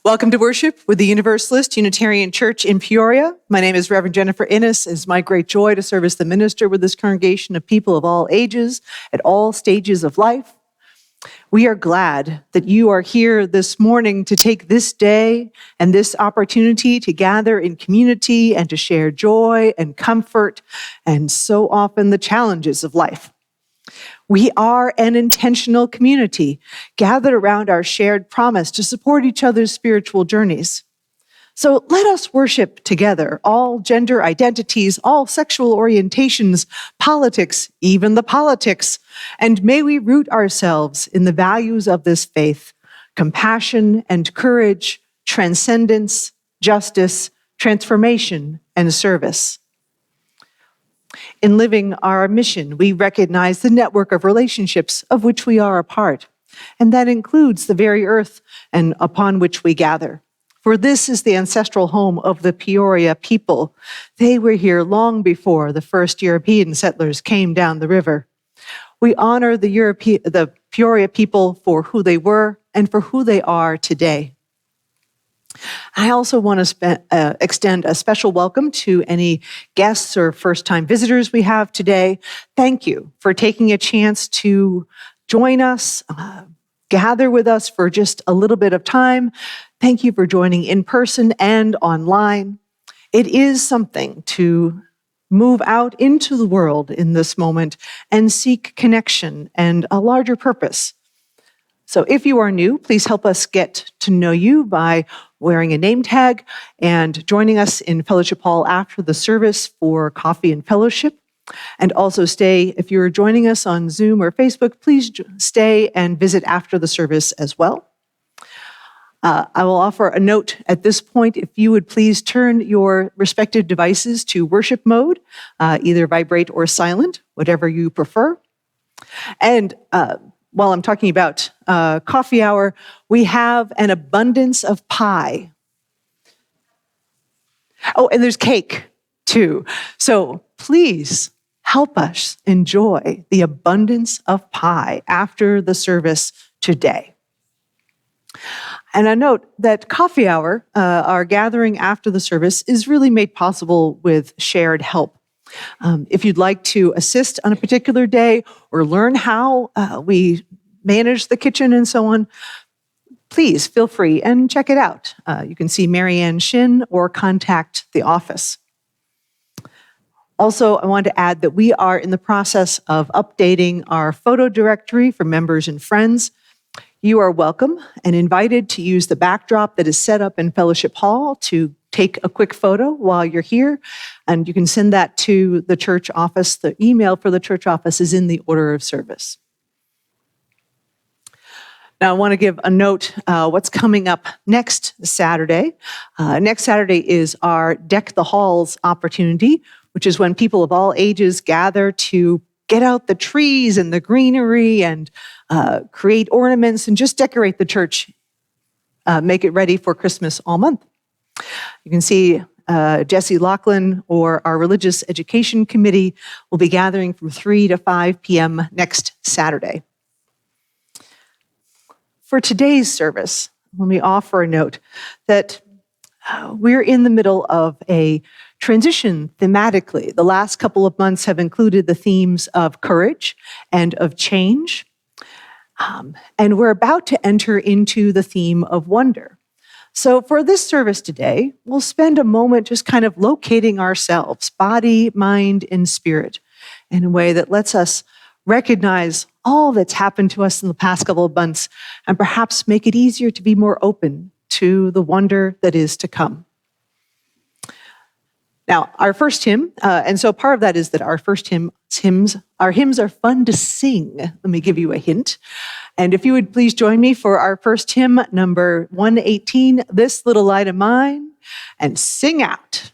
Welcome to worship with the Universalist Unitarian Church in Peoria. My name is Reverend Innis. It is my great joy to serve as the minister with this congregation of people of all ages at all stages of life. We are glad that you are here this morning to take this day and this opportunity to gather in community and to share joy and comfort and so often the challenges of life. We are an intentional community gathered around our shared promise to support each other's spiritual journeys. So let us worship together all gender identities, all sexual orientations, politics, even the politics, and may we root ourselves in the values of this faith: compassion and courage, transcendence, justice, transformation, and service. In living our mission, we recognize the network of relationships of which we are a part, and that includes the very earth and upon which we gather. For this is the ancestral home of the Peoria people. They were here long before the first European settlers came down the river. We honor the Peoria people for who they were and for who they are today. I also want to extend a special welcome to any guests or first-time visitors we have today. Thank you for taking a chance to join us, gather with us for just a little bit of time. Thank you for joining in person and online. It is something to move out into the world in this moment and seek connection and a larger purpose. So if you are new, please help us get to know you by wearing a name tag and joining us in Fellowship Hall after the service for coffee and fellowship. And also stay, if you're joining us on Zoom or Facebook, please stay and visit after the service as well. I will offer a note at this point. If you would please turn your respective devices to worship mode, either vibrate or silent, whatever you prefer. And while I'm talking about coffee hour, we have an abundance of pie. Oh, and there's cake too. So please help us enjoy the abundance of pie after the service today. And a note that coffee hour, our gathering after the service, is really made possible with shared help. If you'd like to assist on a particular day or learn how we manage the kitchen and so on, please feel free and check it out. You can see Marianne Shin or contact the office. Also, I want to add that we are in the process of updating our photo directory for members and friends. You are welcome and invited to use the backdrop that is set up in Fellowship Hall to take a quick photo while you're here, and you can send that to the church office. The email for the church office is in the order of service. Now, I want to give a note what's coming up next Saturday. Next Saturday is our Deck the Halls opportunity, which is when people of all ages gather to get out the trees and the greenery and create ornaments and just decorate the church, make it ready for Christmas all month. You can see Jesse Laughlin or our Religious Education Committee will be gathering from 3 to 5 p.m. next Saturday. For today's service, let me offer a note that we're in the middle of a transition thematically. The last couple of months have included the themes of courage and of change. And we're about to enter into the theme of wonder. So for this service today, we'll spend a moment just kind of locating ourselves, body, mind, and spirit, in a way that lets us recognize all that's happened to us in the past couple of months and perhaps make it easier to be more open to the wonder that is to come. Now, our first hymn, and so part of that is that our first hymns are fun to sing. Let me give you a hint. And if you would please join me for our first hymn, number 118, This Little Light of Mine, and sing out.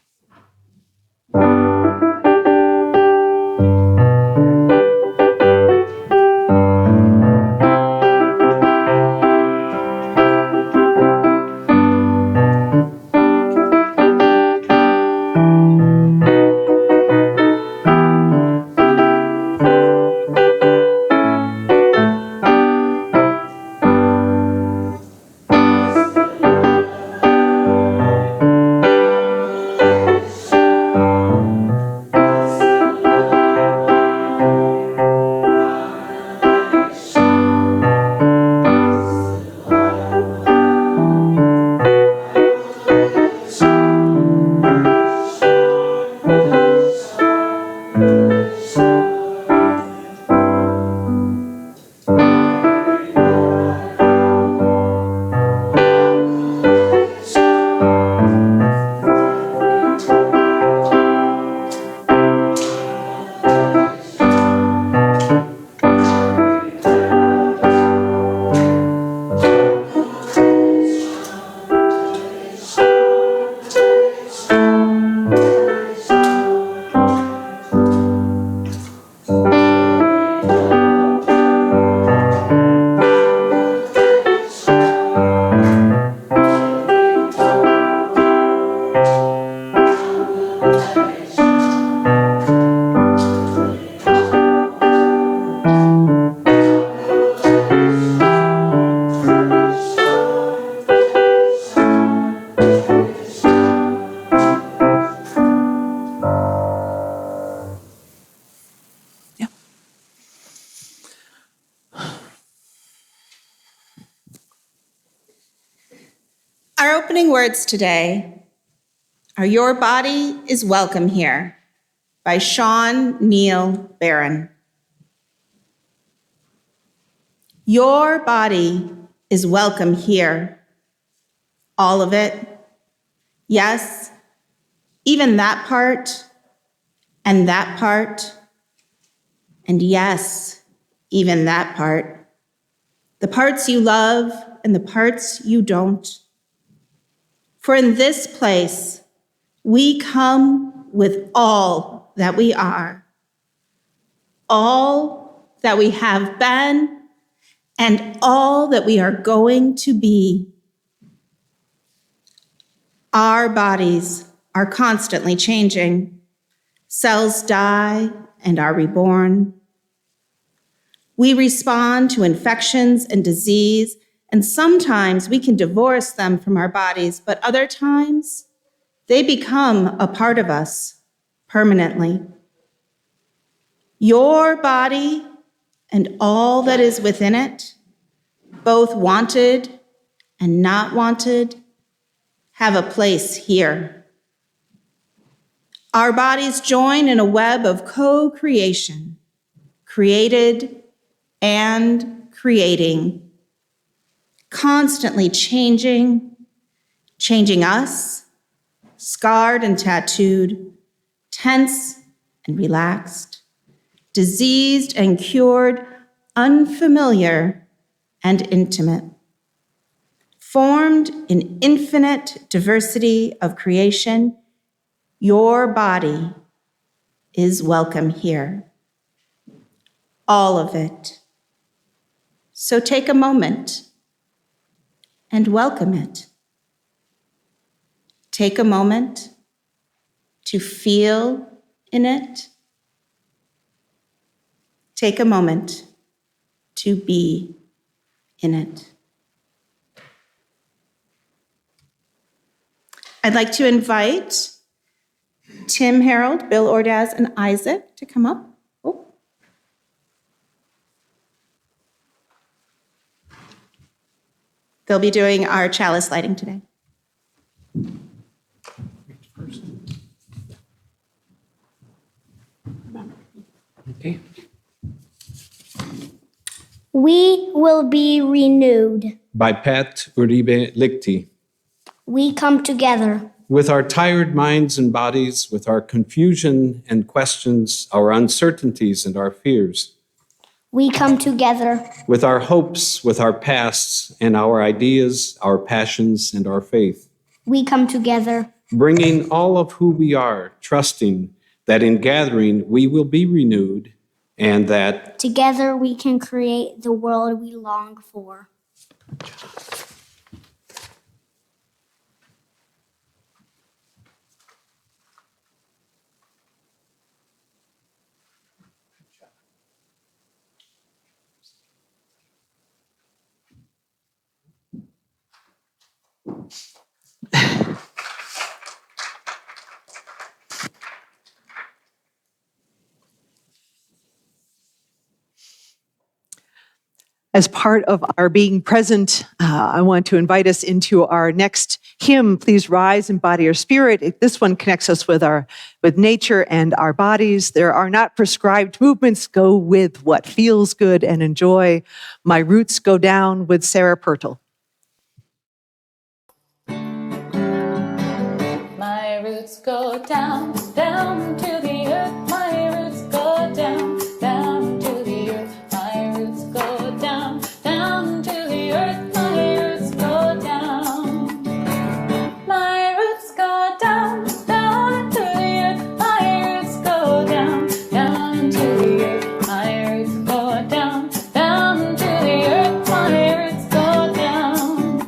Our opening words today are "Your Body is Welcome Here" by Sean Neil Barron. Your body is welcome here. All of it. Yes, even that part, and that part, and yes, even that part. The parts you love and the parts you don't. For in this place, we come with all that we are, all that we have been, and all that we are going to be. Our bodies are constantly changing. Cells die and are reborn. We respond to infections and disease, and sometimes we can divorce them from our bodies, but other times they become a part of us permanently. Your body and all that is within it, both wanted and not wanted, have a place here. Our bodies join in a web of co-creation, created and creating, constantly changing us, scarred and tattooed, tense and relaxed, diseased and cured, unfamiliar and intimate, formed in infinite diversity of creation. Your body is welcome here. All of it. So take a moment and welcome it. Take a moment to feel in it. Take a moment to be in it. I'd like to invite Tim, Harold, Bill Ordaz, and Isaac to come up. Oh. They'll be doing our chalice lighting today. Okay. We will be renewed. By Pat Uribe Lichty. We come together. With our tired minds and bodies, with our confusion and questions, our uncertainties and our fears. We come together. With our hopes, with our pasts and our ideas, our passions and our faith. We come together. Bringing all of who we are, trusting that in gathering we will be renewed and that together we can create the world we long for. As part of our being present, I want to invite us into our next hymn, Please Rise in Body or Spirit. This one connects us with nature and our bodies. There are not prescribed movements. Go with what feels good and enjoy. My Roots Go Down with Sarah Pertl. My roots go down, down to the earth. My roots go down, down to the earth. My roots go down, down to the earth. My roots go down. My roots go down, down to the earth. My roots go down, down to the earth. My roots go down, down to the earth. My roots go down.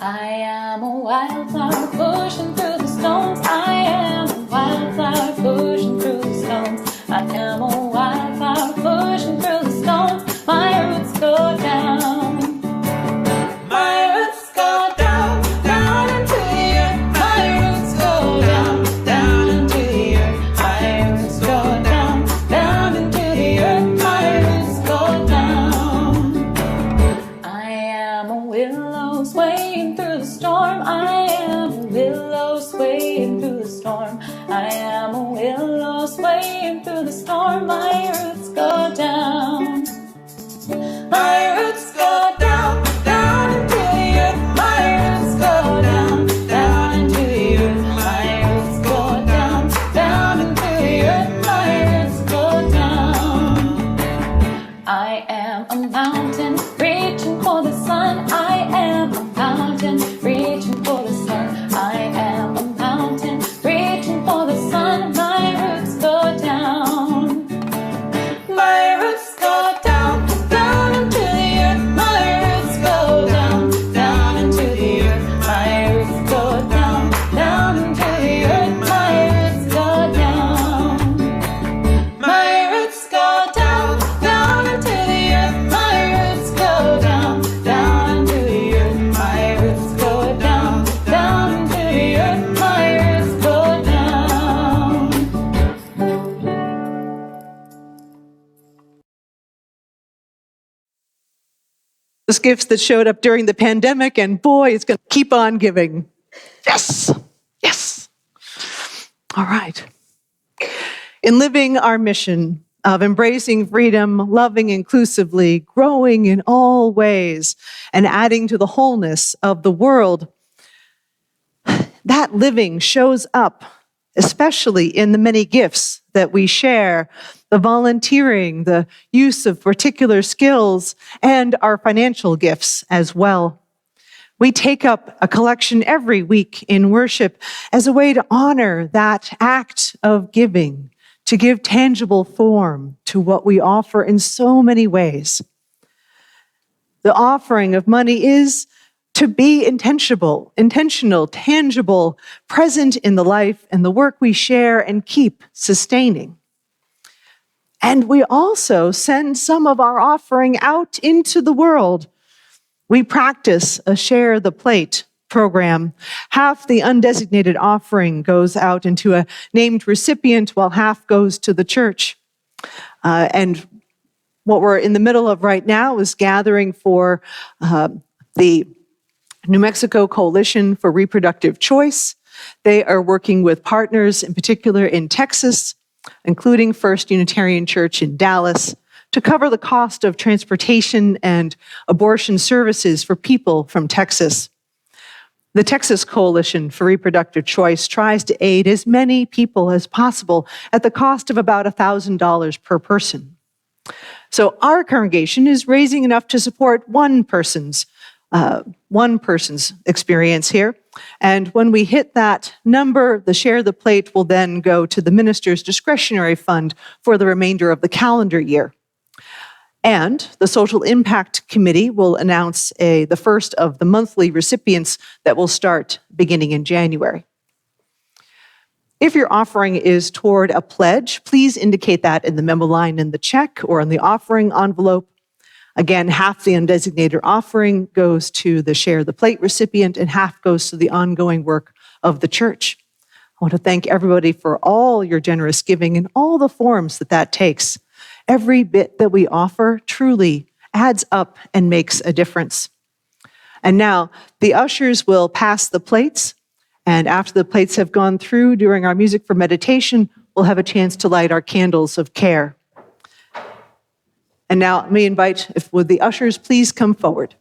I am a wildflower pushing through the stones. I am a wildflower pushing through the stones. I am a wildflower pushing through the stones. My roots go down. My roots go down, down into the earth. My roots go down, down into the earth. My roots go down, down into the earth. My roots go down. I am a willow swaying through the storm. I am a willow swaying through the storm. I am a willow swaying through the storm. My roots go down. My roots go down, down into the earth. My roots go down, down into the earth. My roots go down, down into the earth. My roots go down. I am a mountain reaching for the sun. I am a mountain reaching for the sun. I am a mountain reaching for the sun. My roots go down. My roots go down, down into the earth. My roots go down, down into the earth. My roots go down, down into the earth. My roots go down. My roots go down, down into the earth. My roots go down, down into the earth. My roots go down, down into the earth. My roots go down. Those gifts that showed up during the pandemic, and boy, it's going to keep on giving. Yes, yes. All right. In living our mission of embracing freedom, loving inclusively, growing in all ways, and adding to the wholeness of the world, that living shows up, especially in the many gifts that we share, the volunteering, the use of particular skills, and our financial gifts as well. We take up a collection every week in worship as a way to honor that act of giving, to give tangible form to what we offer in so many ways. The offering of money is to be intentional, tangible, present in the life and the work we share and keep sustaining. And we also send some of our offering out into the world. We practice a Share the Plate program. Half the undesignated offering goes out into a named recipient, while half goes to the church. And what we're in the middle of right now is gathering for the New Mexico Coalition for Reproductive Choice. They are working with partners, in particular in Texas, including First Unitarian Church in Dallas, to cover the cost of transportation and abortion services for people from Texas. The Texas Coalition for Reproductive Choice tries to aid as many people as possible at the cost of about $1,000 per person. So our congregation is raising enough to support one person's experience here. And when we hit that number, the Share the Plate will then go to the minister's discretionary fund for the remainder of the calendar year. And the Social Impact Committee will announce the first of the monthly recipients that will start beginning in January. If your offering is toward a pledge, please indicate that in the memo line in the check or in the offering envelope. Again, half the undesignated offering goes to the Share the Plate recipient and half goes to the ongoing work of the church. I want to thank everybody for all your generous giving in all the forms that takes. Every bit that we offer truly adds up and makes a difference. And now the ushers will pass the plates, and after the plates have gone through during our music for meditation, we'll have a chance to light our candles of care. And now let me invite, would the ushers please come forward?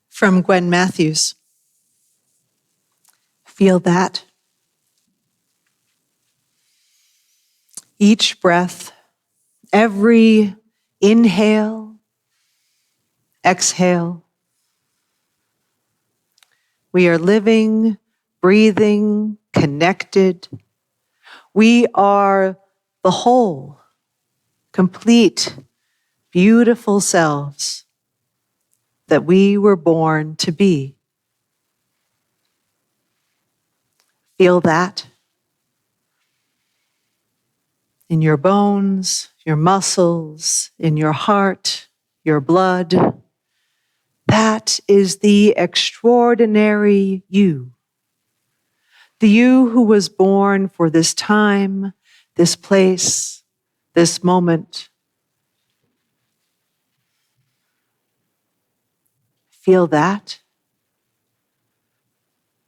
From Gwen Matthews. Feel that. Each breath, every inhale, exhale. We are living, breathing, connected. We are the whole, complete, beautiful selves that we were born to be. Feel that in your bones, your muscles, in your heart, your blood. That is the extraordinary you. The you who was born for this time, this place, this moment. Feel that.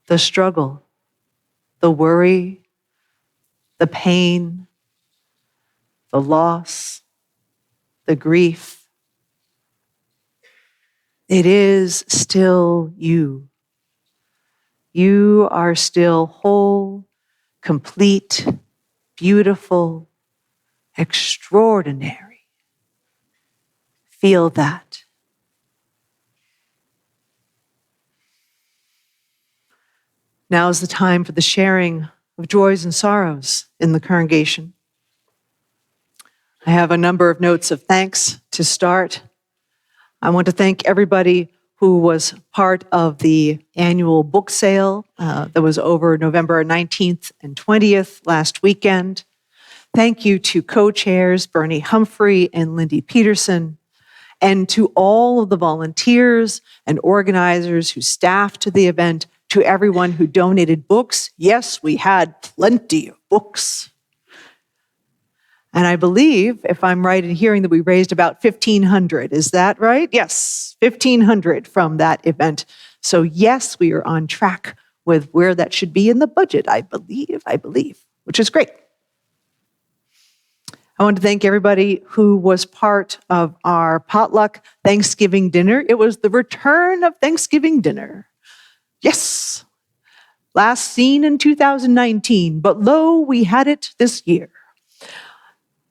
The struggle, the worry, the pain, the loss, the grief. It is still you. You are still whole, complete, beautiful, extraordinary. Feel that. Now is the time for the sharing of joys and sorrows in the congregation. I have a number of notes of thanks to start. I want to thank everybody who was part of the annual book sale that was over November 19th and 20th last weekend. Thank you to co-chairs Bernie Humphrey and Lindy Peterson, and to all of the volunteers and organizers who staffed the event, to everyone who donated books. Yes, we had plenty of books. And I believe, if I'm right in hearing, that we raised about 1,500. Is that right? Yes, 1,500 from that event. So yes, we are on track with where that should be in the budget, I believe, which is great. I want to thank everybody who was part of our potluck Thanksgiving dinner. It was the return of Thanksgiving dinner. Yes, last seen in 2019, but lo, we had it this year.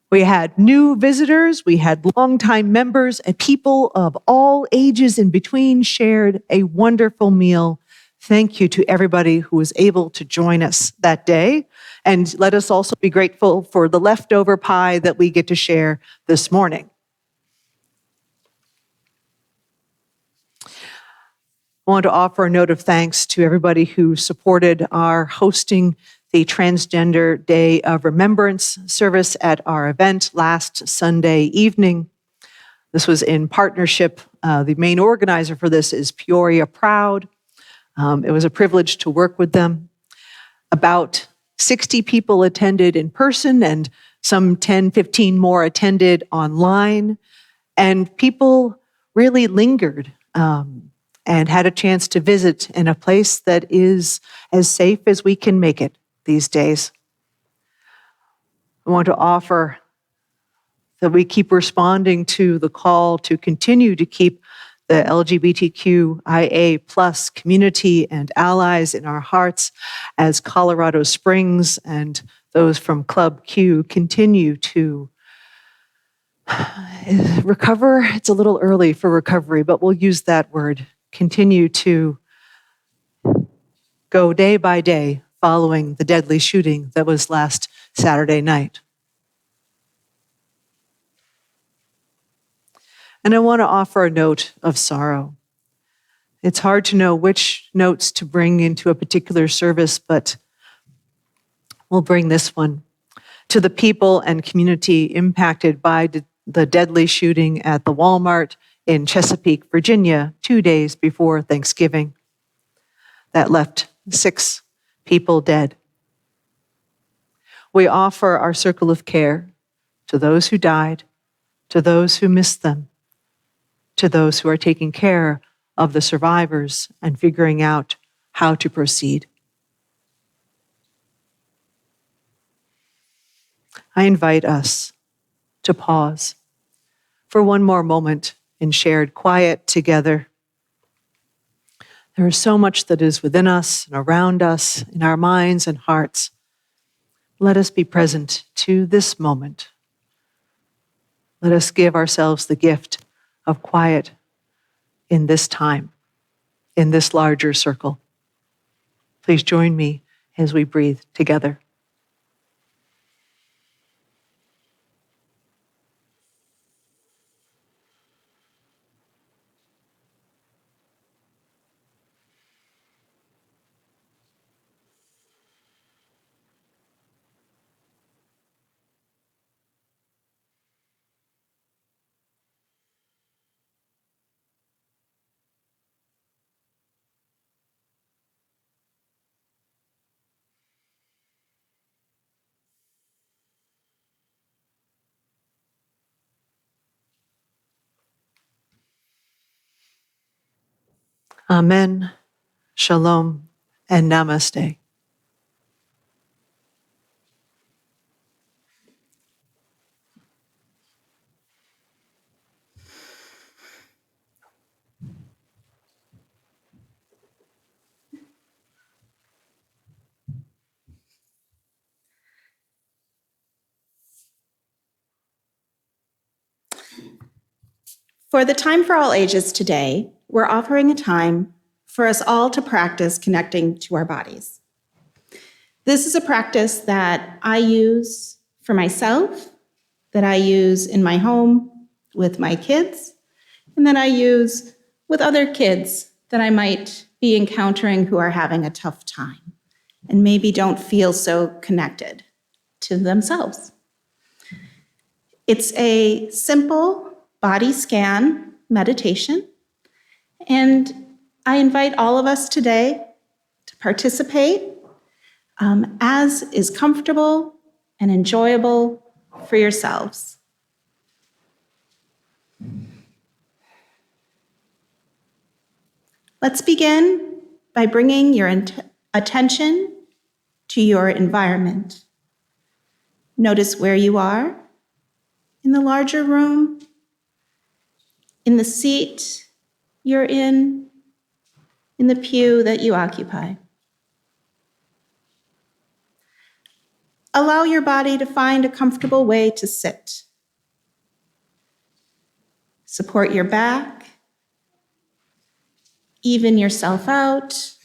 We had new visitors, we had longtime members, and people of all ages in between shared a wonderful meal. Thank you to everybody who was able to join us that day. And let us also be grateful for the leftover pie that we get to share this morning. I want to offer a note of thanks to everybody who supported our hosting the Transgender Day of Remembrance service at our event last Sunday evening. This was in partnership. The main organizer for this is Peoria Proud. It was a privilege to work with them. About 60 people attended in person and some 10, 15 more attended online. And people really lingered and had a chance to visit in a place that is as safe as we can make it these days. I want to offer that we keep responding to the call to continue to keep the LGBTQIA plus community and allies in our hearts as Colorado Springs and those from Club Q continue to recover. It's a little early for recovery, but we'll use that word. Continue to go day by day following the deadly shooting that was last Saturday night. And I want to offer a note of sorrow. It's hard to know which notes to bring into a particular service, but we'll bring this one. To the people and community impacted by the deadly shooting at the Walmart in Chesapeake, Virginia, 2 days before Thanksgiving, that left 6 people dead. We offer our circle of care to those who died, to those who missed them, to those who are taking care of the survivors and figuring out how to proceed. I invite us to pause for one more moment in shared quiet together. There is so much that is within us and around us, in our minds and hearts. Let us be present to this moment. Let us give ourselves the gift of quiet in this time, in this larger circle. Please join me as we breathe together. Amen, shalom, and namaste. For the Time for All Ages today, we're offering a time for us all to practice connecting to our bodies. This is a practice that I use for myself, that I use in my home with my kids, and that I use with other kids that I might be encountering who are having a tough time and maybe don't feel so connected to themselves. It's a simple body scan meditation, and I invite all of us today to participate as is comfortable and enjoyable for yourselves. Let's begin by bringing your attention to your environment. Notice where you are in the larger room, in the seat you're in the pew that you occupy. Allow your body to find a comfortable way to sit. Support your back. Even yourself out.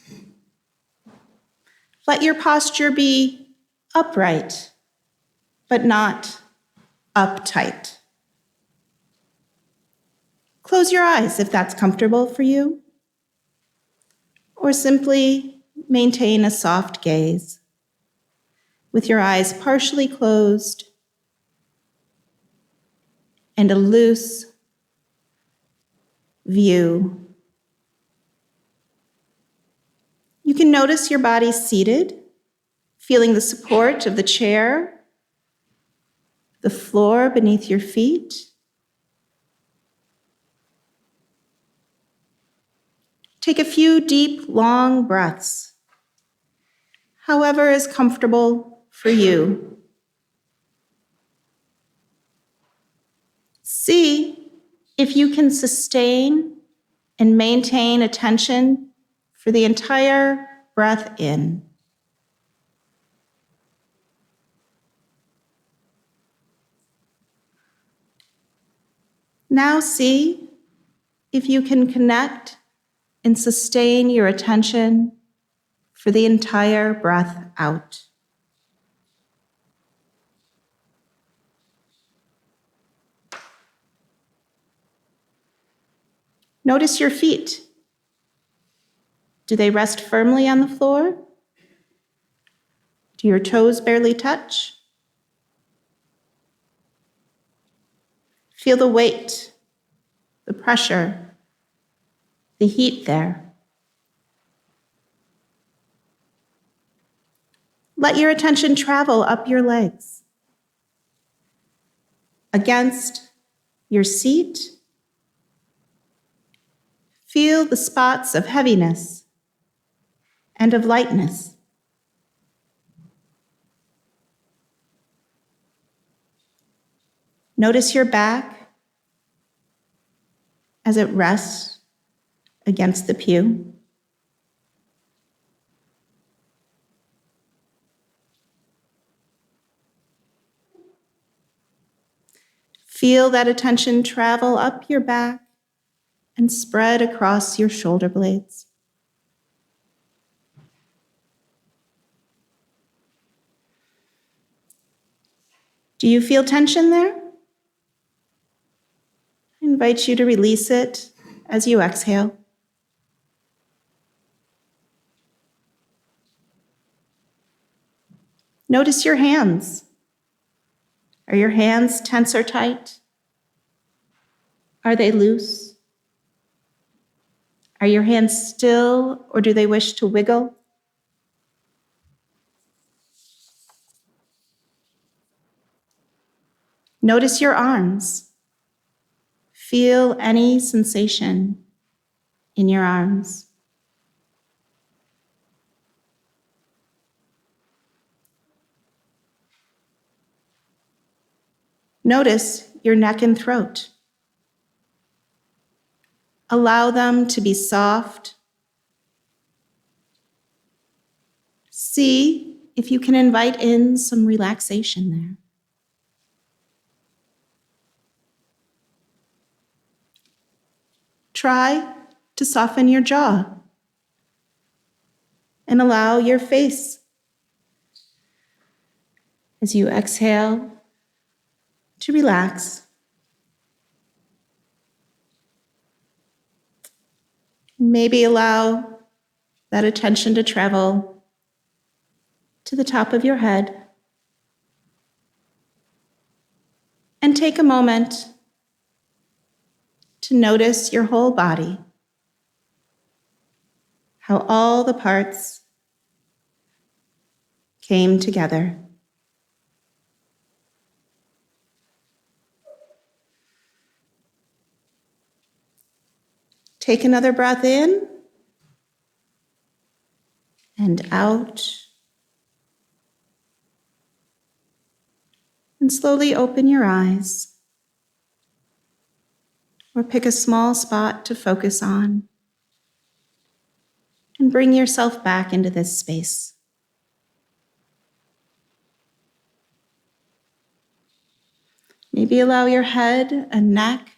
Let your posture be upright, but not uptight. Close your eyes if that's comfortable for you, or simply maintain a soft gaze with your eyes partially closed and a loose view. You can notice your body seated, feeling the support of the chair, the floor beneath your feet. Take a few deep, long breaths, however is comfortable for you. See if you can sustain and maintain attention for the entire breath in. Now see if you can connect and sustain your attention for the entire breath out. Notice your feet. Do they rest firmly on the floor? Do your toes barely touch? Feel the weight, the pressure, the heat there. Let your attention travel up your legs, against your seat. Feel the spots of heaviness and of lightness. Notice your back as it rests against the pew. Feel that attention travel up your back and spread across your shoulder blades. Do you feel tension there? I invite you to release it as you exhale. Notice your hands. Are your hands tense or tight? Are they loose? Are your hands still, or do they wish to wiggle? Notice your arms. Feel any sensation in your arms. Notice your neck and throat. Allow them to be soft. See if you can invite in some relaxation there. Try to soften your jaw and allow your face, as you exhale, to relax. Maybe allow that attention to travel to the top of your head. And take a moment to notice your whole body, how all the parts came together. Take another breath in and out. And slowly open your eyes, or pick a small spot to focus on, and bring yourself back into this space. Maybe allow your head and neck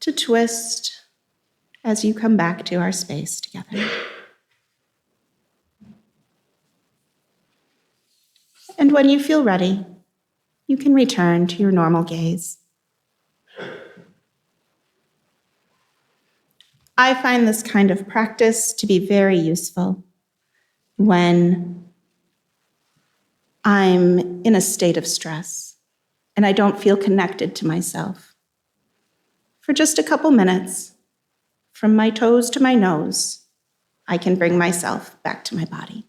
to twist as you come back to our space together. And when you feel ready, you can return to your normal gaze. I find this kind of practice to be very useful when I'm in a state of stress and I don't feel connected to myself. For just a couple minutes, from my toes to my nose, I can bring myself back to my body.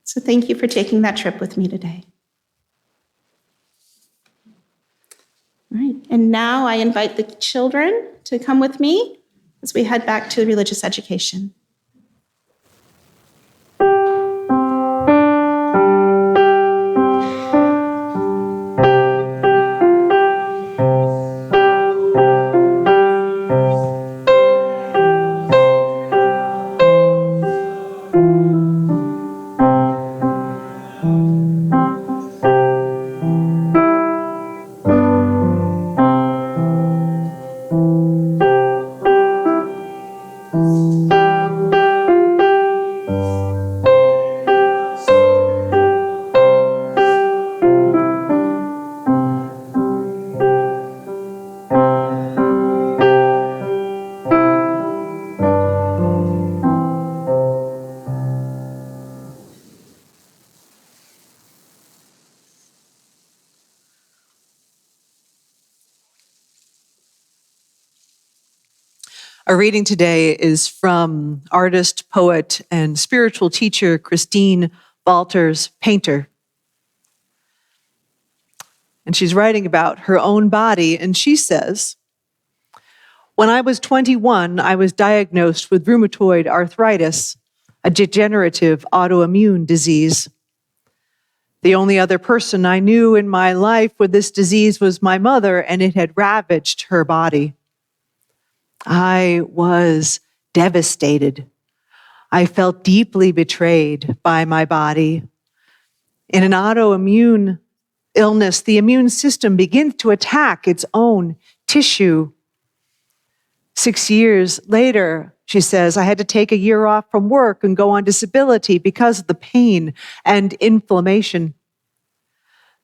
So thank you for taking that trip with me today. All right, and now I invite the children to come with me as we head back to religious education. Our reading today is from artist, poet, and spiritual teacher Christine Walters Painter. And she's writing about her own body, and she says, "When I was 21, I was diagnosed with rheumatoid arthritis, a degenerative autoimmune disease. The only other person I knew in my life with this disease was my mother, and it had ravaged her body. I was devastated. I felt deeply betrayed by my body. In an autoimmune illness, the immune system begins to attack its own tissue. 6 years later," she says, "I had to take a year off from work and go on disability because of the pain and inflammation.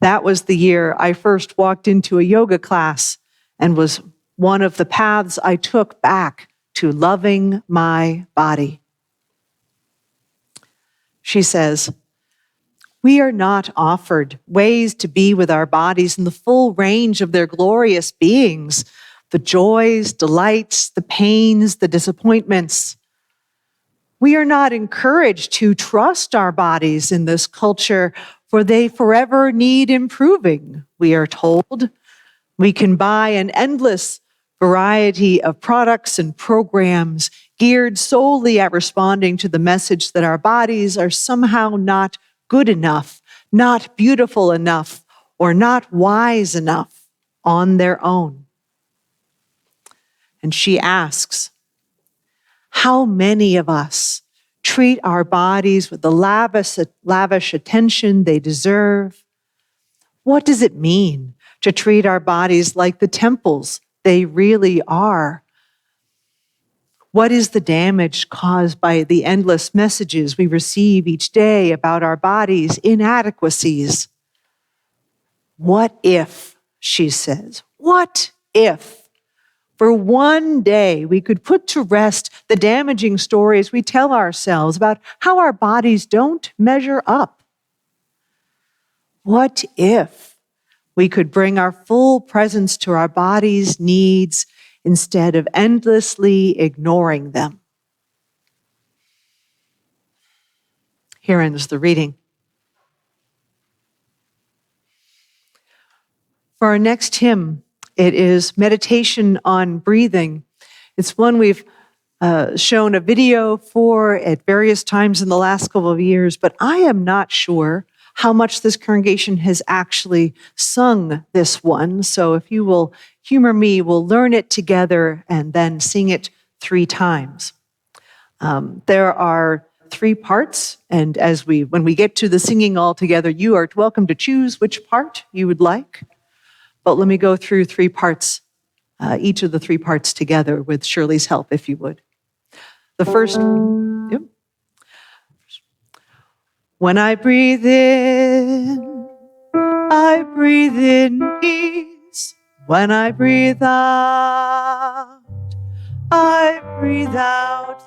That was the year I first walked into a yoga class and was one of the paths I took back to loving my body." She says, "We are not offered ways to be with our bodies in the full range of their glorious beings, the joys, delights, the pains, the disappointments. We are not encouraged to trust our bodies in this culture, for they forever need improving, we are told. We can buy an endless variety of products and programs geared solely at responding to the message that our bodies are somehow not good enough, not beautiful enough, or not wise enough on their own." And she asks, how many of us treat our bodies with the lavish attention they deserve? What does it mean to treat our bodies like the temples they really are? What is the damage caused by the endless messages we receive each day about our bodies' inadequacies? What if, she says, what if for one day we could put to rest the damaging stories we tell ourselves about how our bodies don't measure up? What if we could bring our full presence to our bodies' needs instead of endlessly ignoring them? Here ends the reading. For our next hymn, it is Meditation on Breathing. It's one we've shown a video for at various times in the last couple of years, but I am not sure how much this congregation has actually sung this one. So if you will humor me, we'll learn it together and then sing it 3 times. There are 3 parts, and when we get to the singing all together, you are welcome to choose which part you would like. But let me go through 3 parts, each of the 3 parts together with Shirley's help, if you would. The first, yep. When I breathe in peace. When I breathe out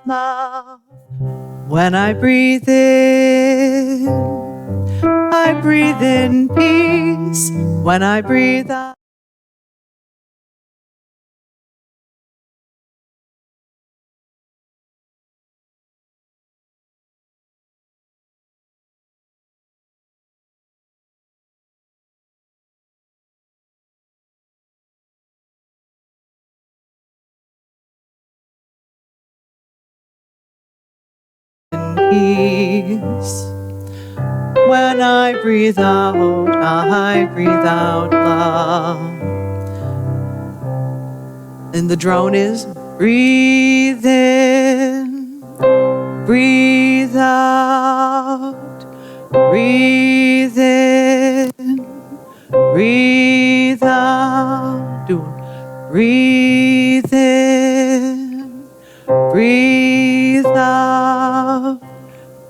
love. When I breathe in peace. When I breathe out. Peace. When I breathe out love. And the drone is breathe in, breathe out, breathe in, breathe out. Do it. Breathe in, breathe out.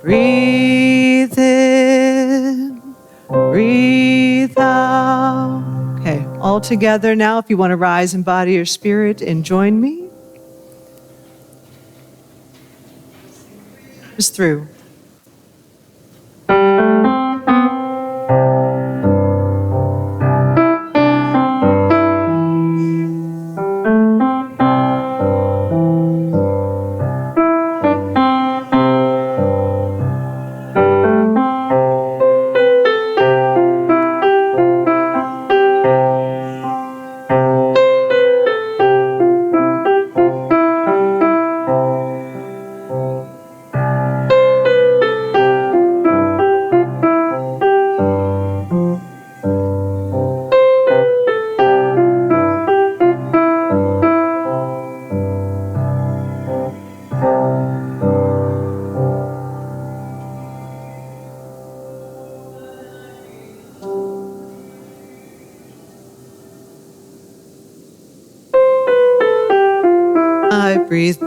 Breathe in, breathe out. Okay, all together now, if you want to rise in body or spirit and join me. Just through. I breathe.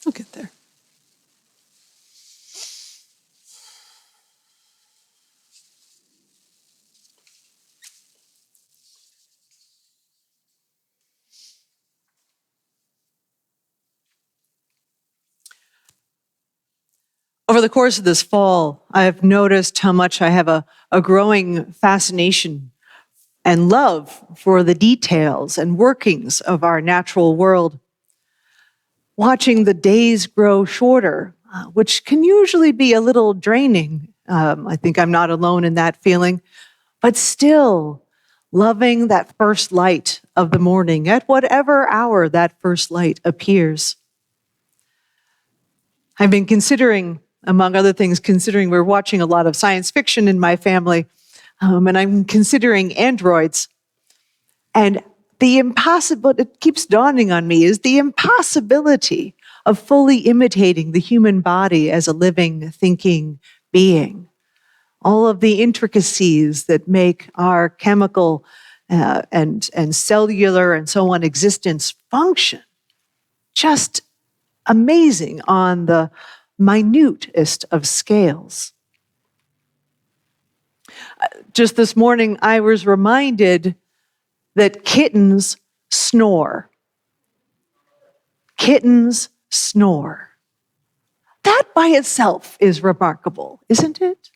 We'll get there. Over the course of this fall, I've noticed how much I have a growing fascination and love for the details and workings of our natural world. Watching the days grow shorter, which can usually be a little draining. I think I'm not alone in that feeling. But still, loving that first light of the morning at whatever hour that first light appears. I've been considering, among other things, we're watching a lot of science fiction in my family, and I'm considering androids. And it keeps dawning on me, is the impossibility of fully imitating the human body as a living, thinking being. All of the intricacies that make our chemical and cellular and so on existence function. Just amazing on the minutest of scales. Just this morning, I was reminded that kittens snore. Kittens snore. That by itself is remarkable, isn't it?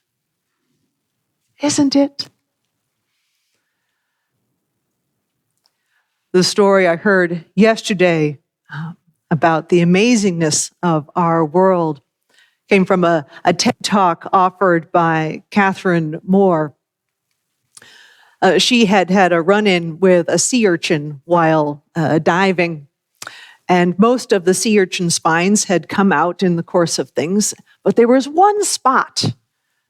Isn't it? The story I heard yesterday about the amazingness of our world came from a TED Talk offered by Catherine Moore. She had had a run-in with a sea urchin while diving, and most of the sea urchin spines had come out in the course of things, but there was one spot.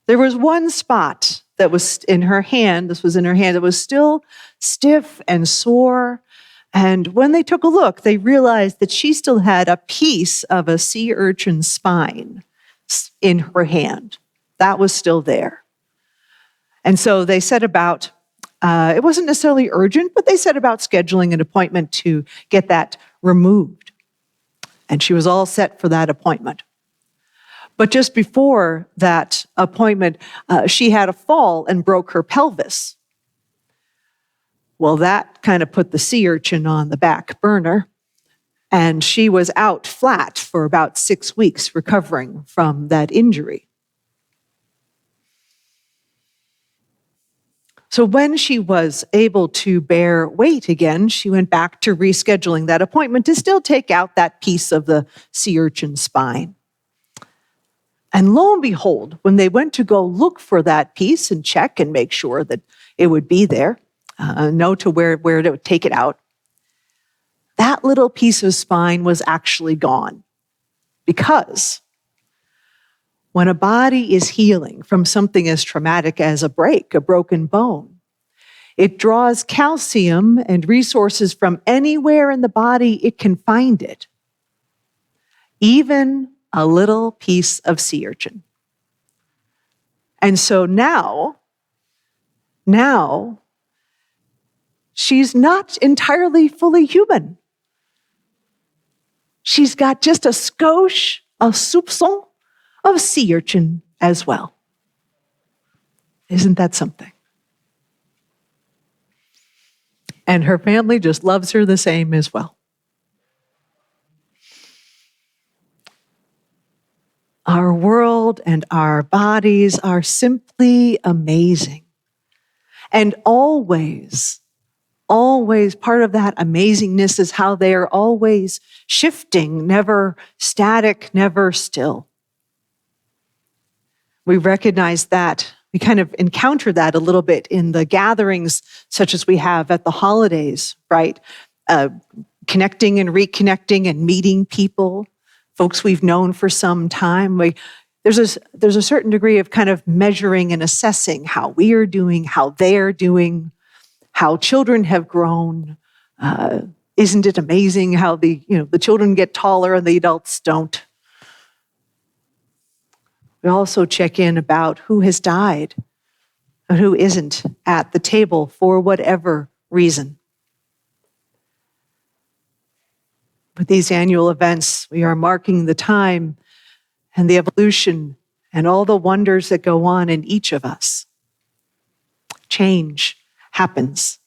There was one spot that was in her hand, that was still stiff and sore. And when they took a look, they realized that she still had a piece of a sea urchin spine in her hand. That was still there. And so they set about, it wasn't necessarily urgent, but they set about scheduling an appointment to get that removed. And she was all set for that appointment. But just before that appointment, she had a fall and broke her pelvis. Well, that kind of put the sea urchin on the back burner, and she was out flat for about 6 weeks recovering from that injury. So when she was able to bear weight again, she went back to rescheduling that appointment to still take out that piece of the sea urchin spine. And lo and behold, when they went to go look for that piece and check and make sure that it would be there, know to where to take it out, that little piece of spine was actually gone. Because when a body is healing from something as traumatic as a broken bone, it draws calcium and resources from anywhere in the body it can find it, even a little piece of sea urchin. And so now, she's not entirely fully human. She's got just a skosh, a soupçon of sea urchin as well. Isn't that something? And her family just loves her the same as well. Our world and our bodies are simply amazing. And always part of that amazingness is how they are always shifting, never static, never still. We recognize that. We kind of encounter that a little bit in the gatherings such as we have at the holidays, right? Connecting and reconnecting and meeting people, folks we've known for some time. There's a certain degree of kind of measuring and assessing how we are doing, how they're doing, how children have grown. Isn't it amazing how the children get taller and the adults don't? We also check in about who has died and who isn't at the table for whatever reason. With these annual events, we are marking the time and the evolution and all the wonders that go on in each of us. Change happens.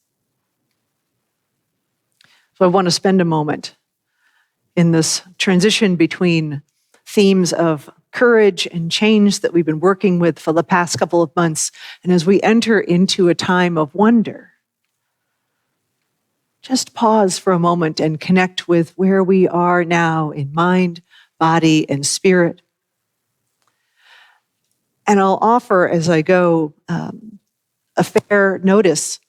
So I want to spend a moment in this transition between themes of courage and change that we've been working with for the past couple of months, and as we enter into a time of wonder, just pause for a moment and connect with where we are now in mind, body, and spirit. And I'll offer as I go a fair notice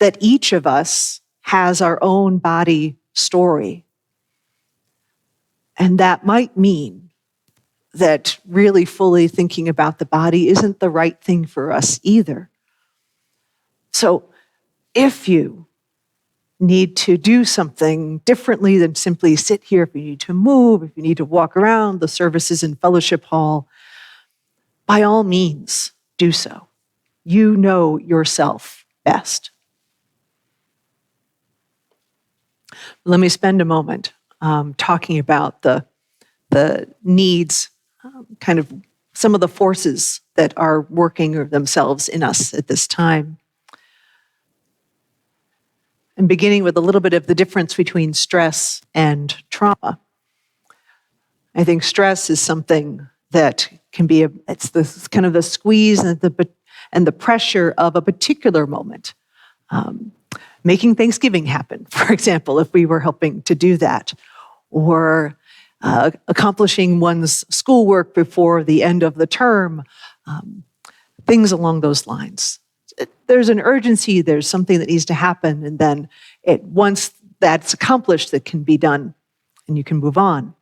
that each of us has our own body story. And that might mean that really fully thinking about the body isn't the right thing for us either. So if you need to do something differently than simply sit here, if you need to move, if you need to walk around the services in Fellowship Hall, by all means, do so. You know yourself best. Let me spend a moment talking about the needs, kind of some of the forces that are working themselves in us at this time. And beginning with a little bit of the difference between stress and trauma. I think stress is something that can be it's this kind of the squeeze and the pressure of a particular moment. Making Thanksgiving happen, for example, if we were helping to do that, or accomplishing one's schoolwork before the end of the term, things along those lines. There's an urgency, there's something that needs to happen, and then once that's accomplished, that can be done, and you can move on.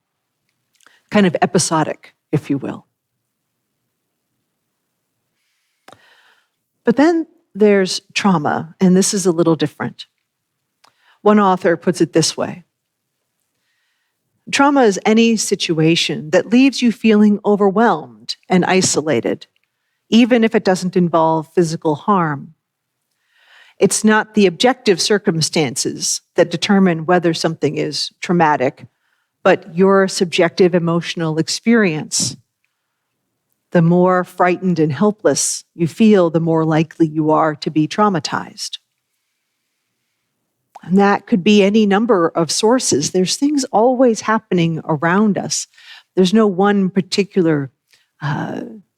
Kind of episodic, if you will. But then there's trauma, and this is a little different. One author puts it this way. Trauma is any situation that leaves you feeling overwhelmed and isolated, even if it doesn't involve physical harm. It's not the objective circumstances that determine whether something is traumatic, but your subjective emotional experience. The more frightened and helpless you feel, the more likely you are to be traumatized. And that could be any number of sources. There's things always happening around us. There's no one particular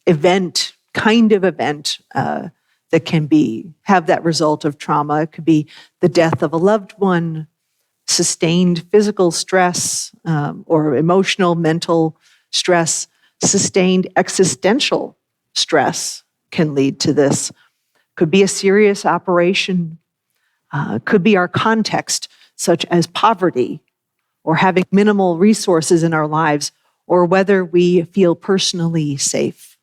event, kind of event that can have that result of trauma. It could be the death of a loved one, sustained physical stress, or emotional, mental stress. Sustained existential stress can lead to this. Could be a serious operation. Could be our context, such as poverty or having minimal resources in our lives, or whether we feel personally safe.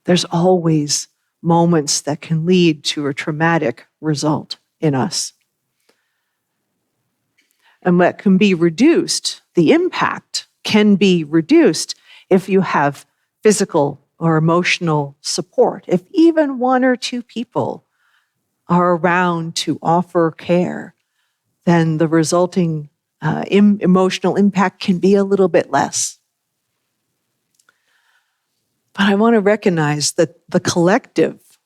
There's always moments that can lead to a traumatic result in us. And what can be reduced, the impact can be reduced if you have physical or emotional support. If even one or two people are around to offer care, then the resulting emotional impact can be a little bit less. But I want to recognize that the collective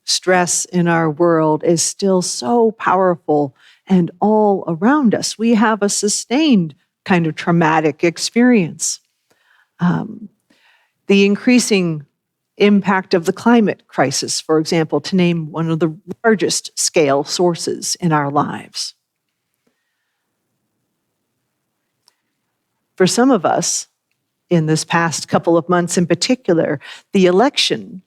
stress in our world is still so powerful and all around us. We have a sustained kind of traumatic experience. The increasing impact of the climate crisis, for example, to name one of the largest scale sources in our lives. For some of us, in this past couple of months in particular, the election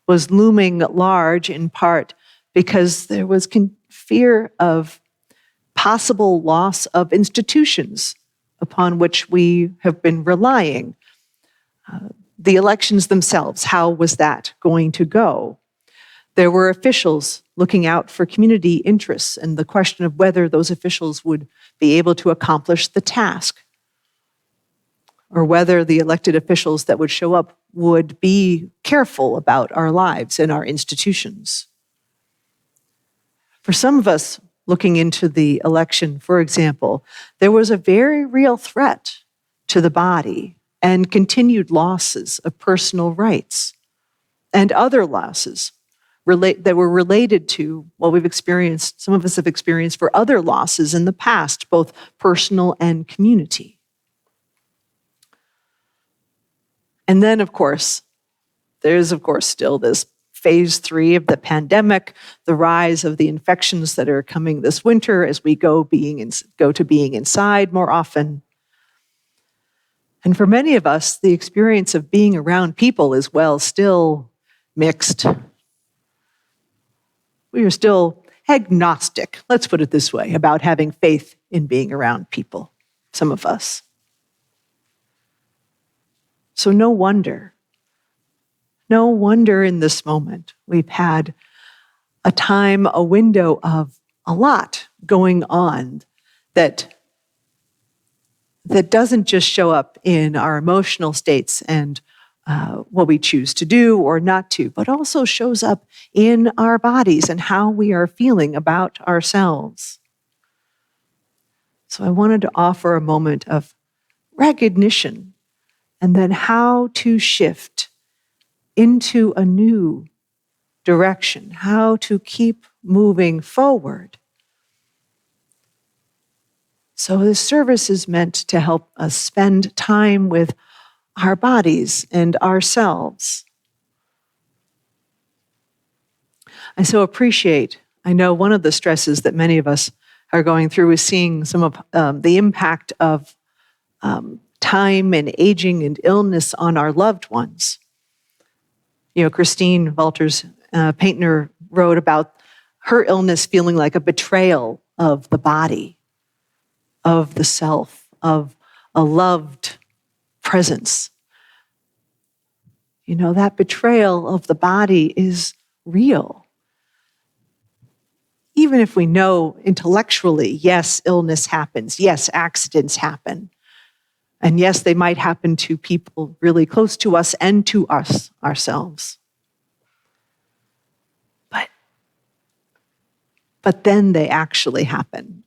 was looming large in part because there was fear of possible loss of institutions upon which we have been relying. The elections themselves, how was that going to go? There were officials looking out for community interests and the question of whether those officials would be able to accomplish the task, or whether the elected officials that would show up would be careful about our lives and our institutions. For some of us looking into the election, for example, there was a very real threat to the body and continued losses of personal rights and other losses that were related to what we've experienced, some of us have experienced for other losses in the past, both personal and community. And then, of course, there's, still this phase 3 of the pandemic, the rise of the infections that are coming this winter as we go to being inside more often. And for many of us, the experience of being around people is, still mixed. We are still agnostic, let's put it this way, about having faith in being around people, some of us. So no wonder in this moment we've had a time, a window of a lot going on that doesn't just show up in our emotional states and what we choose to do or not to, but also shows up in our bodies and how we are feeling about ourselves. So I wanted to offer a moment of recognition and then how to shift into a new direction, how to keep moving forward. So this service is meant to help us spend time with our bodies and ourselves. I so appreciate, I know one of the stresses that many of us are going through is seeing some of the impact of time and aging and illness on our loved ones. You know, Christine Walters Paintner wrote about her illness feeling like a betrayal of the body, of the self, of a loved presence. You know, that betrayal of the body is real. Even if we know intellectually, yes, illness happens, yes, accidents happen, and yes, they might happen to people really close to us and to us ourselves. But then they actually happen.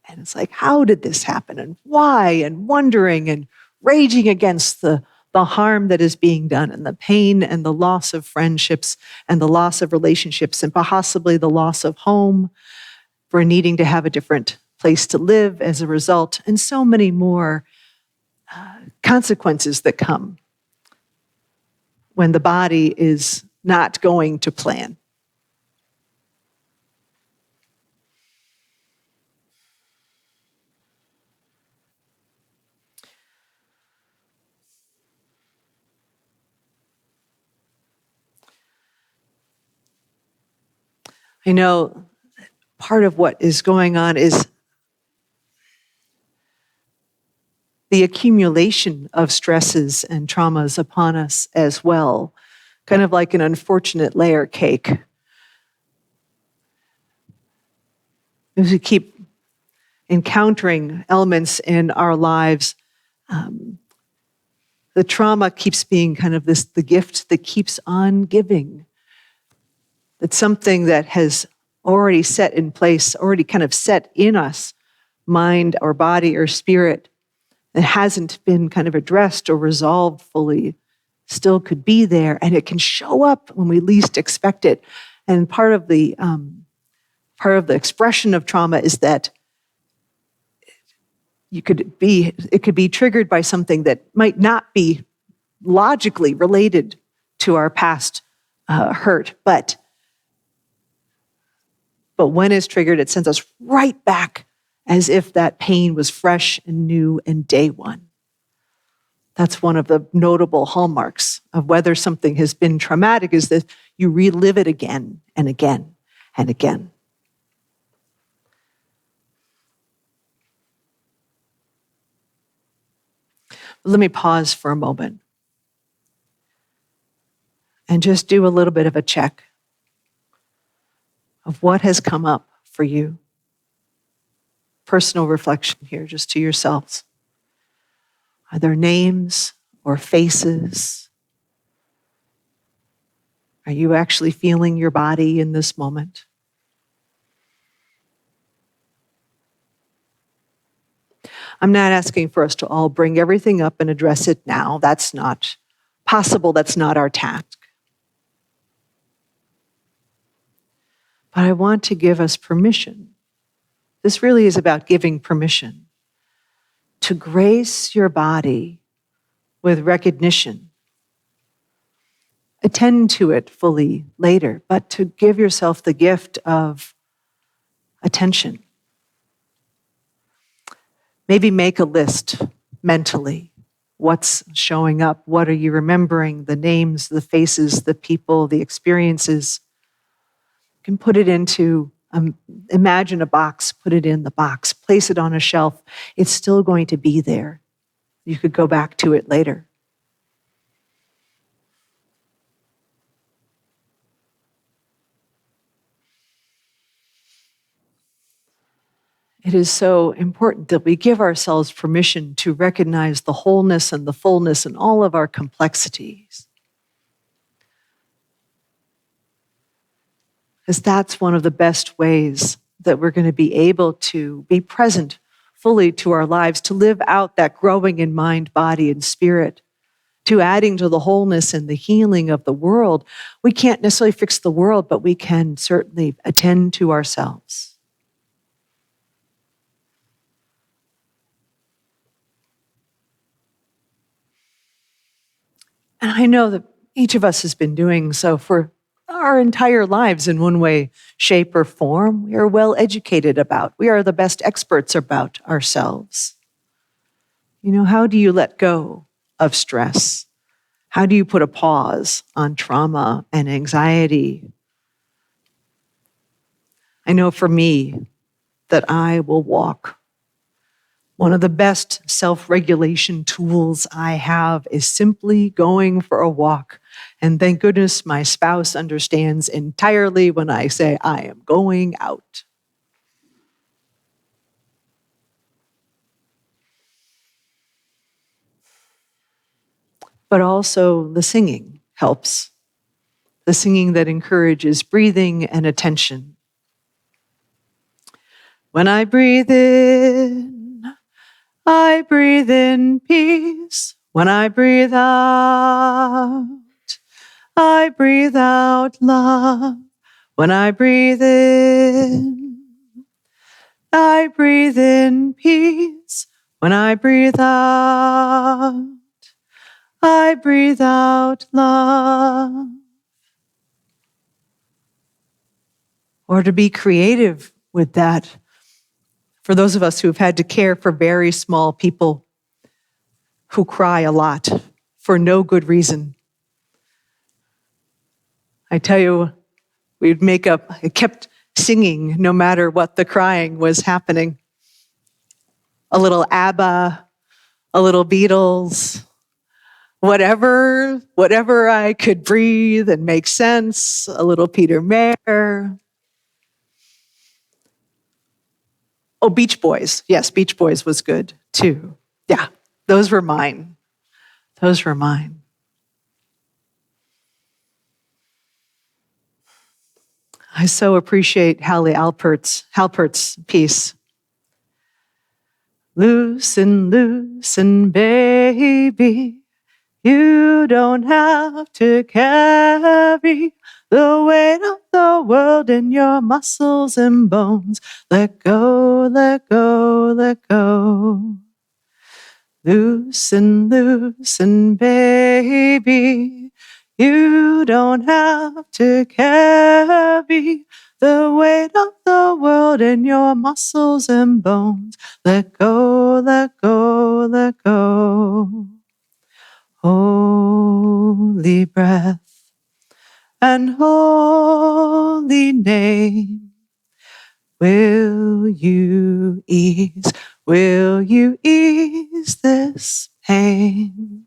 And it's like, how did this happen? And why? And wondering and raging against the harm that is being done and the pain and the loss of friendships and the loss of relationships and possibly the loss of home for needing to have a different place to live as a result, and so many more consequences that come when the body is not going to plan. I know part of what is going on is the accumulation of stresses and traumas upon us as well, kind of like an unfortunate layer cake. As we keep encountering elements in our lives, the trauma keeps being kind of the gift that keeps on giving. That's something that has already set in place, already kind of set in us, mind or body or spirit, that hasn't been kind of addressed or resolved fully, still could be there, and it can show up when we least expect it. And part of the expression of trauma is that it could be triggered by something that might not be logically related to our past hurt, but when it's triggered, it sends us right back as if that pain was fresh and new and day one. That's one of the notable hallmarks of whether something has been traumatic, is that you relive it again and again and again. Let me pause for a moment and just do a little bit of a check of what has come up for you. Personal reflection here, just to yourselves. Are there names or faces? Are you actually feeling your body in this moment? I'm not asking for us to all bring everything up and address it now. That's not possible. That's not our task. But I want to give us permission. This really is about giving permission to grace your body with recognition. Attend to it fully later, but to give yourself the gift of attention. Maybe make a list mentally. What's showing up? What are you remembering? The names, the faces, the people, the experiences. can put it into, imagine a box, put it in the box, place it on a shelf. It's still going to be there. You could go back to it later. It is so important that we give ourselves permission to recognize the wholeness and the fullness and all of our complexities. Because that's one of the best ways that we're going to be able to be present fully to our lives, to live out that growing in mind, body, and spirit, to adding to the wholeness and the healing of the world. We can't necessarily fix the world, but we can certainly attend to ourselves. And I know that each of us has been doing so for our entire lives in one way, shape, or form. We are well educated about. We are the best experts about ourselves. You know, how do you let go of stress? How do you put a pause on trauma and anxiety? I know for me that I will walk. One of the best self-regulation tools I have is simply going for a walk. And thank goodness my spouse understands entirely when I say I am going out. But also the singing helps. The singing that encourages breathing and attention. When I breathe in peace. When I breathe out love. When I breathe in peace. When I breathe out love. Or to be creative with that. For those of us who have had to care for very small people who cry a lot for no good reason. I tell you, I kept singing no matter what the crying was happening. A little ABBA, a little Beatles, whatever I could breathe and make sense, a little Peter Mayer. Oh, Beach Boys. Yes, Beach Boys was good too. Yeah, those were mine. Those were mine. I so appreciate Hallie Halpert's piece. Loosen, loosen, baby. You don't have to carry the weight of the world in your muscles and bones. Let go, let go, let go. Loosen, loosen, baby. You don't have to carry the weight of the world in your muscles and bones. Let go, let go, let go. Holy breath and holy name. Will you ease this pain?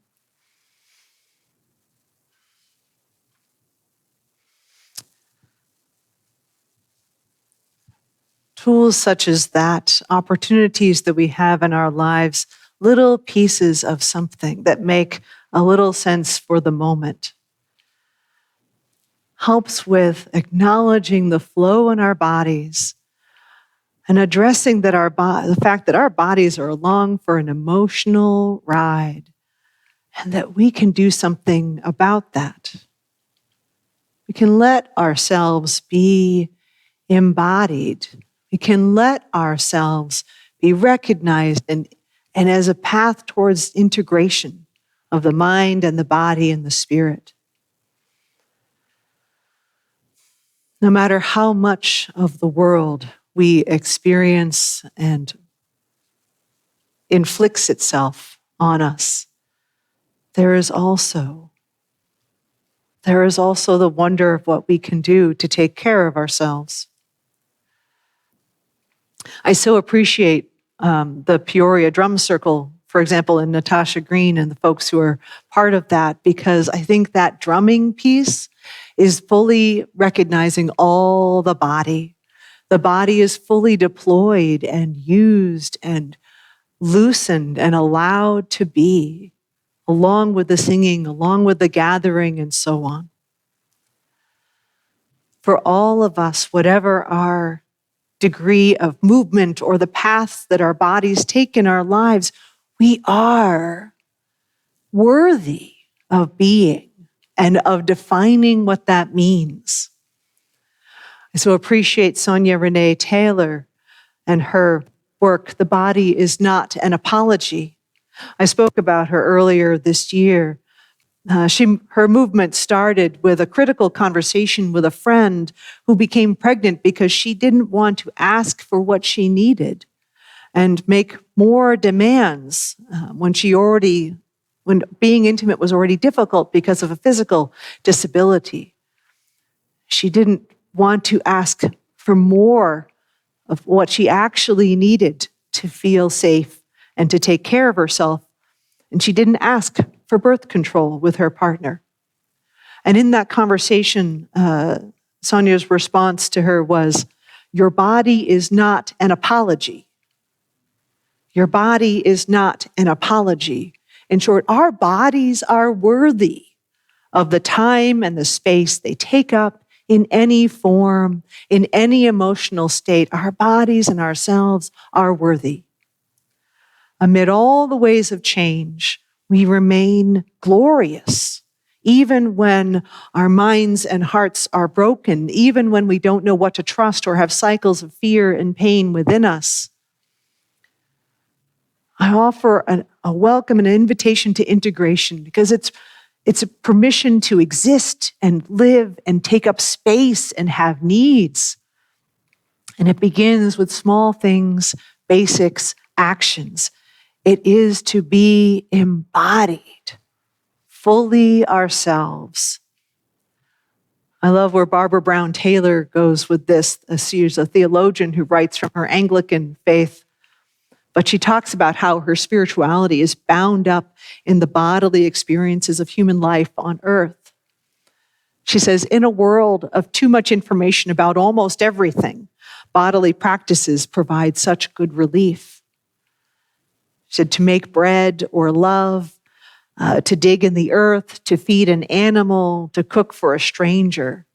Tools such as that, opportunities that we have in our lives, little pieces of something that make a little sense for the moment, helps with acknowledging the flow in our bodies and addressing that the fact that our bodies are along for an emotional ride and that we can do something about that. We can let ourselves be embodied. We can let ourselves be recognized and as a path towards integration of the mind and the body and the spirit. No matter how much of the world we experience and inflicts itself on us, there is also there is also the wonder of what we can do to take care of ourselves. I so appreciate the Peoria Drum Circle, for example, and Natasha Green and the folks who are part of that, because I think that drumming piece is fully recognizing all the body. The body is fully deployed and used and loosened and allowed to be, along with the singing, along with the gathering, and so on. For all of us, whatever our degree of movement or the paths that our bodies take in our lives, we are worthy of being and of defining what that means. I so appreciate Sonia Renee Taylor and her work, The Body is Not an Apology. I spoke about her earlier this year. Her movement started with a critical conversation with a friend who became pregnant because she didn't want to ask for what she needed and make more demands when being intimate was already difficult because of a physical disability. She didn't want to ask for more of what she actually needed to feel safe and to take care of herself. And she didn't ask for birth control with her partner. And in that conversation, Sonia's response to her was, "Your body is not an apology. Your body is not an apology." In short, our bodies are worthy of the time and the space they take up in any form, in any emotional state. Our bodies and ourselves are worthy. Amid all the ways of change, we remain glorious, even when our minds and hearts are broken, even when we don't know what to trust or have cycles of fear and pain within us. I offer a welcome and an invitation to integration because it's a permission to exist and live and take up space and have needs. And it begins with small things, basics, actions. It is to be embodied, fully ourselves. I love where Barbara Brown Taylor goes with this. She's a theologian who writes from her Anglican faith, but she talks about how her spirituality is bound up in the bodily experiences of human life on earth. She says, in a world of too much information about almost everything, bodily practices provide such good relief. She said, to make bread or love, to dig in the earth, to feed an animal, to cook for a stranger.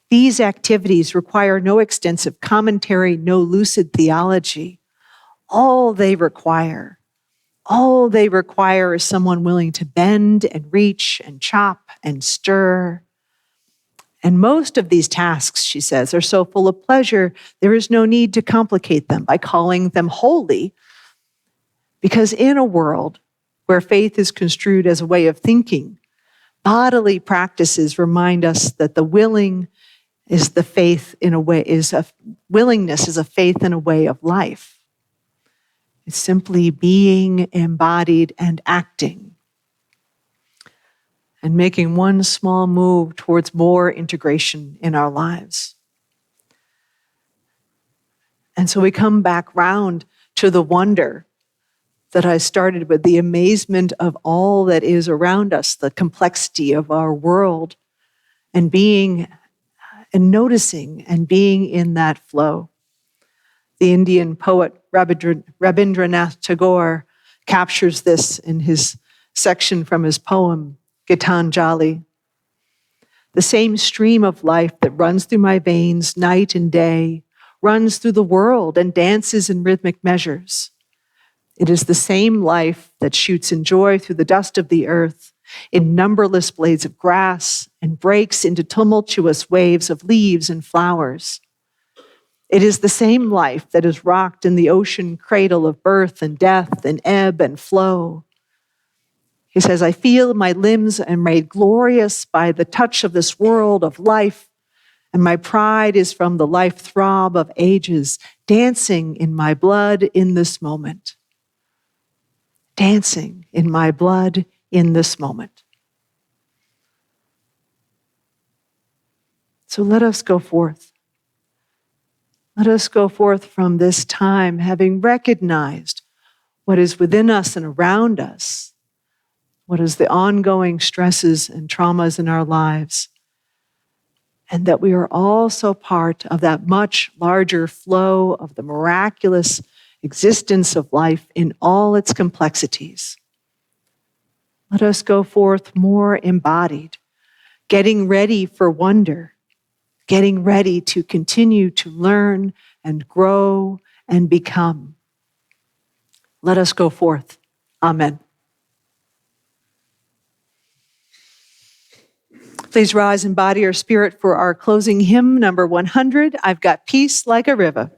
These activities require no extensive commentary, no lucid theology. All they require is someone willing to bend and reach and chop and stir. And most of these tasks, she says, are so full of pleasure, there is no need to complicate them by calling them holy. Because in a world where faith is construed as a way of thinking, bodily practices remind us that the willing is the faith in a way, willingness is a faith in a way of life. It's simply being embodied and acting and making one small move towards more integration in our lives. And so we come back round to the wonder that I started with, the amazement of all that is around us, the complexity of our world, and being and noticing and being in that flow. The Indian poet Rabindranath Tagore captures this in his section from his poem, Gitanjali. The same stream of life that runs through my veins night and day runs through the world and dances in rhythmic measures. It is the same life that shoots in joy through the dust of the earth, in numberless blades of grass, and breaks into tumultuous waves of leaves and flowers. It is the same life that is rocked in the ocean cradle of birth and death and ebb and flow. He says, I feel my limbs are made glorious by the touch of this world of life, and my pride is from the life throb of ages, dancing in my blood in this moment. Dancing in my blood in this moment. So let us go forth. Let us go forth from this time having recognized what is within us and around us, what is the ongoing stresses and traumas in our lives, and that we are also part of that much larger flow of the miraculous existence of life in all its complexities. Let us go forth more embodied, getting ready for wonder, getting ready to continue to learn and grow and become. Let us go forth. Amen. Please rise in body or spirit for our closing hymn, number 100, I've Got Peace Like a River.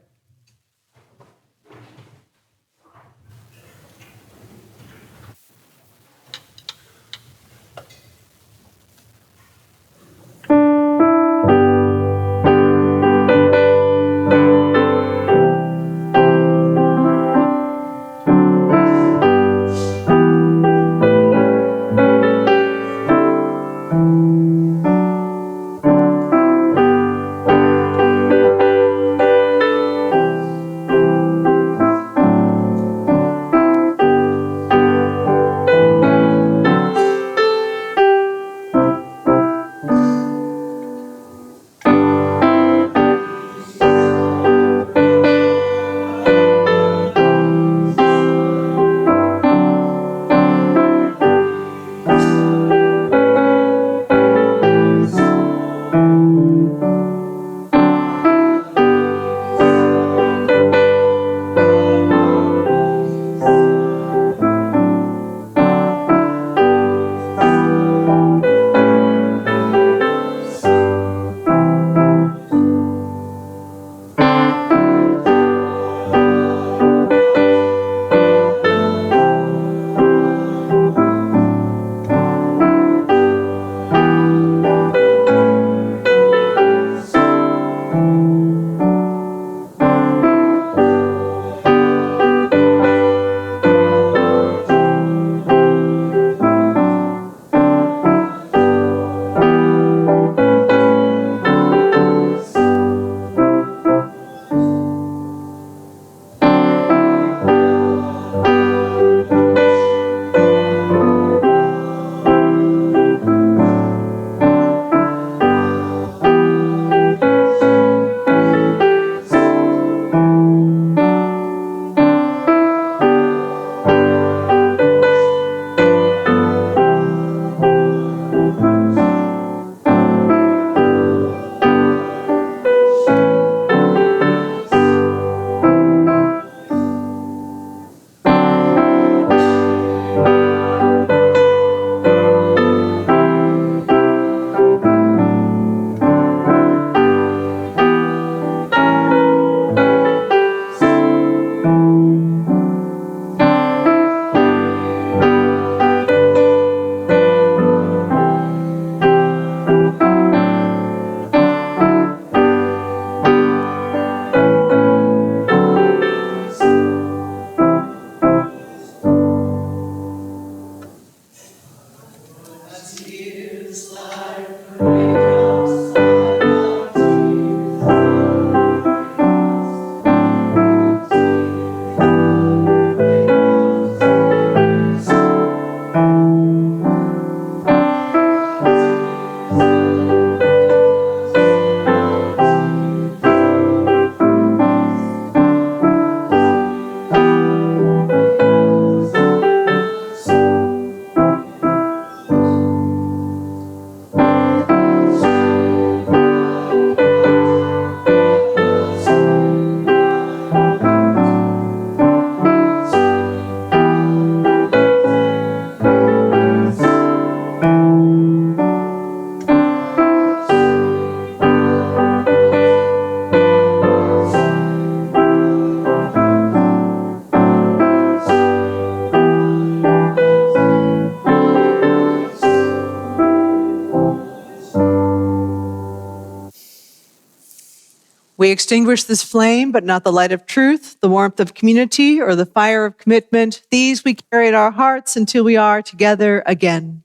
We extinguish this flame, but not the light of truth, the warmth of community, or the fire of commitment. These we carry in our hearts until we are together again.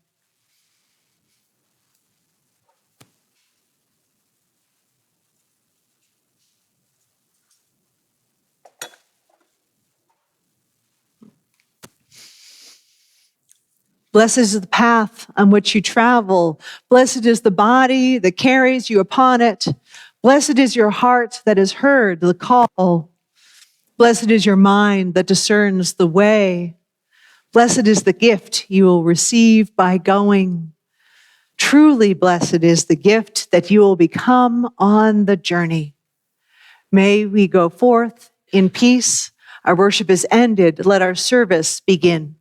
Blessed is the path on which you travel. Blessed is the body that carries you upon it. Blessed is your heart that has heard the call. Blessed is your mind that discerns the way. Blessed is the gift you will receive by going. Truly blessed is the gift that you will become on the journey. May we go forth in peace. Our worship is ended. Let our service begin.